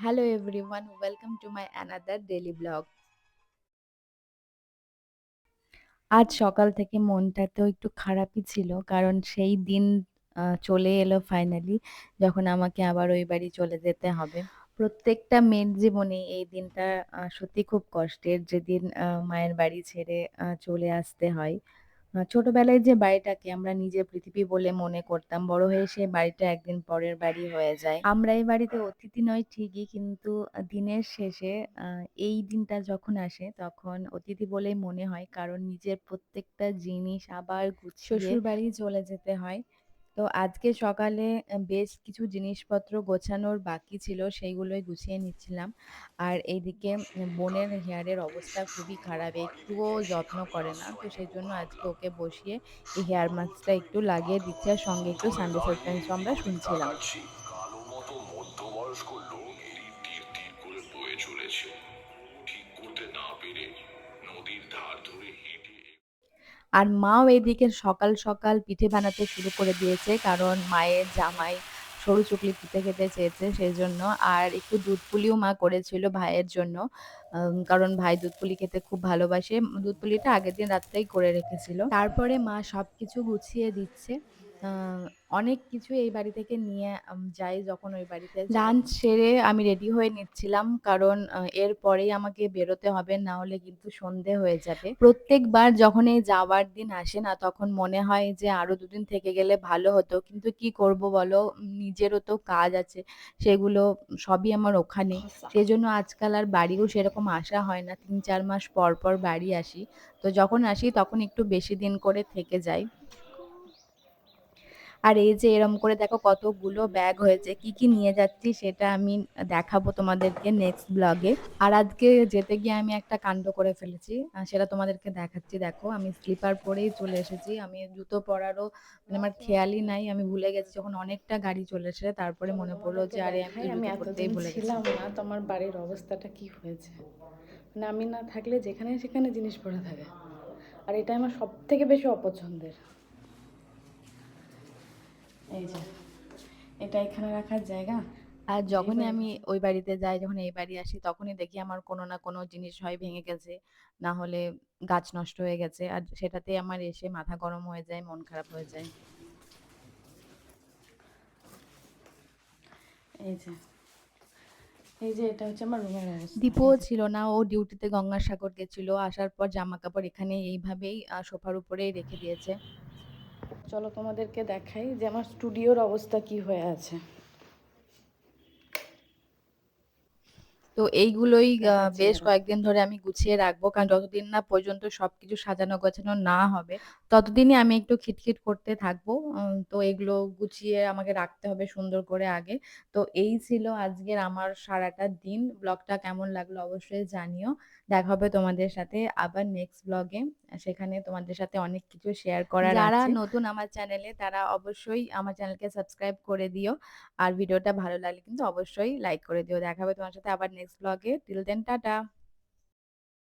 Hello everyone, welcome to my another daily vlog. আজ সকাল থেকে মনটা তো একটু খারাপই ছিল কারণ সেই দিন চলে এলো ফাইনালি যখন আমাকে আবার ওই বাড়ি চলে যেতে হবে। প্রত্যেকটা মেয়ের জীবনে এই দিনটা সত্যি খুব কষ্টের, যেদিন মায়ের বাড়ি ছেড়ে চলে আসতে হয়। ছোটবেলায় যে বাড়িটাকে আমরা নিজের পৃথিবী বলে মনে করতাম, বড় হয়ে সেই বাড়িটা একদিন পরের বাড়ি হয়ে যায়। আমরা এই বাড়িতে অতিথি নই ঠিকই, কিন্তু দিনের শেষে এই দিনটা যখন আসে তখন অতিথি বলেই মনে হয়, কারণ নিজের প্রত্যেকটা জিনিস আবার গুছিয়ে শ্বশুরবাড়ি চলে যেতে হয়। তো আজকে সকালে বেশ কিছু জিনিসপত্র গোছানোর বাকি ছিল, সেইগুলোই গুছিয়ে নিচ্ছিলাম। আর এইদিকে বোনের হেয়ারের অবস্থা খুবই খারাপ, একটুও যত্ন করে না। তো সেজন্য আজকে ওকে বসিয়ে এই হেয়ার মাস্কটা একটু লাগিয়ে দিচ্ছি, আর সঙ্গে একটু উঠোনে সানডে দাঁড়িয়ে সাসপেন্সও আমরা নীরবে শুনছিলাম। তাকাচ্ছি, কালো মতো মধ্যবয়স্ক লোক এরই তীর তীর করে বয়ে চলেছে। ঠিক করতে না পেরে নদীর ধার ধরে হেঁটে আর মাও এদিকে সকাল সকাল পিঠে বানাতে শুরু করে দিয়েছে, কারণ মায়ের জামাই সরু চুকলি পিঠে খেতে চেয়েছে সেজন্য। আর একটু দুধ পুলিও মা করেছিল ভাইয়ের জন্য, কারণ ভাই দুধ পুলি খেতে খুব ভালোবাসে। দুধ পুলিটা আগের দিন রাত্রেই করে রেখেছিল। তারপরে মা সবকিছু গুছিয়ে দিচ্ছে। আহ, অনেক কিছু এই বাড়ি থেকে নিয়ে যাই যখন ওই বাড়িতে যাই। লাঞ্চ সেরে আমি রেডি হয়ে নিচ্ছিলাম, কারণ এরপরেই আমাকে বেরোতে হবে, না হলে কিন্তু সন্ধে হয়ে যাবে। প্রত্যেকবার যখন এই যাওয়ার দিন আসে না, তখন মনে হয় যে আরো দুদিন থেকে গেলে ভালো হতো, কিন্তু কি করব বলো, নিজেরও তো কাজ আছে, সেগুলো সবই আমার ওখানে। সেজন্য আজকাল আর বাড়িও সেরকম আসা হয় না, 3-4 মাস পর পর বাড়ি আসি। তো যখন আসি তখন একটু বেশি দিন করে থেকে যাই। আর এই যে এরম করে দেখো কতগুলো ব্যাগ হয়েছে, কি কি নিয়ে যাচ্ছি সেটা আমি দেখাবো তোমাদেরকে নেক্সট ব্লগে। আর আজকে যেতে গিয়ে আমি একটা কাণ্ড করে ফেলেছি, সেটা তোমাদেরকে দেখাচ্ছি। দেখো আমি স্লিপার পরেই চলে এসেছি, আমি জুতো পরারও মানে আমার খেয়ালই নাই, আমি ভুলে গেছি। যখন অনেকটা গাড়ি চলে এসেছে তারপরে চলো মনে পড়লো তোমাদেরকে যে আরে আমি দেখাই তো আমি জুতো পরতেই এতদিন ভুলে গেছি। ছিলাম না, তোমার বাড়ির অবস্থাটা কি হয়েছে। মানে আমি না থাকলে যেখানে সেখানে জিনিস পড়ে থাকে, আর এটা আমার সব থেকে বেশি অপছন্দের। এই যে এটা এখানে রাখার জায়গা। আর যেই যখনই বাড়ি আমি ওই বাড়িতে যাই, যখন এই বাড়ি আসি, তখনই দেখি আমার কোনো না কোনো জিনিস হয় ভেঙে গেছে, না হলে গাছ নষ্ট হয়ে গেছে, আর সেটাতে আমার এসে মাথা গরম হয়ে যায়, মন খারাপ হয়ে যায়। এই যে এই যে এটা হচ্ছে আমার রুমের অবস্থা। দীপুও এই যে ছিল না, ও ডিউটিতে গঙ্গাসাগর গেছিল, আসার পর জামা কাপড় এখানে এইভাবেই সোফার উপরেই রেখে দিয়েছে। চলো তোমাদেরকে দেখাই যে আমার স্টুডিওর অবস্থা কি হয়ে আছে। তো এইগুলোই দেখাচ্ছি বেশ দাঁড়াও। কয়েকদিন ধরে আমি গুছিয়ে রাখবো, কারণ যতদিন না পর্যন্ত সবকিছু সাজানো গোছানো না হবে ততদিনই আমি একটু খিটখিট করতে থাকবো। তো এগুলো গুছিয়ে আমাকে রাখতে হবে সুন্দর করে আগে। তো এই ছিল আজকের আমার সারাটা দিন। ব্লগটা কেমন লাগলো অবশ্যই জানিও। দেখা হবে তোমাদের সাথে আবার নেক্সট ব্লগে, সেখানে তোমাদের সাথে অনেক কিছু শেয়ার করার যারা আছে। নতুন আমার চ্যানেলে তারা অবশ্যই আমার চ্যানেলকে সাবস্ক্রাইব করে দিও, আর ভিডিওটা ভালো লাগলে কিন্তু অবশ্যই লাইক করে দিও। দেখা হবে তোমার সাথে আবার next blog. Till then tata.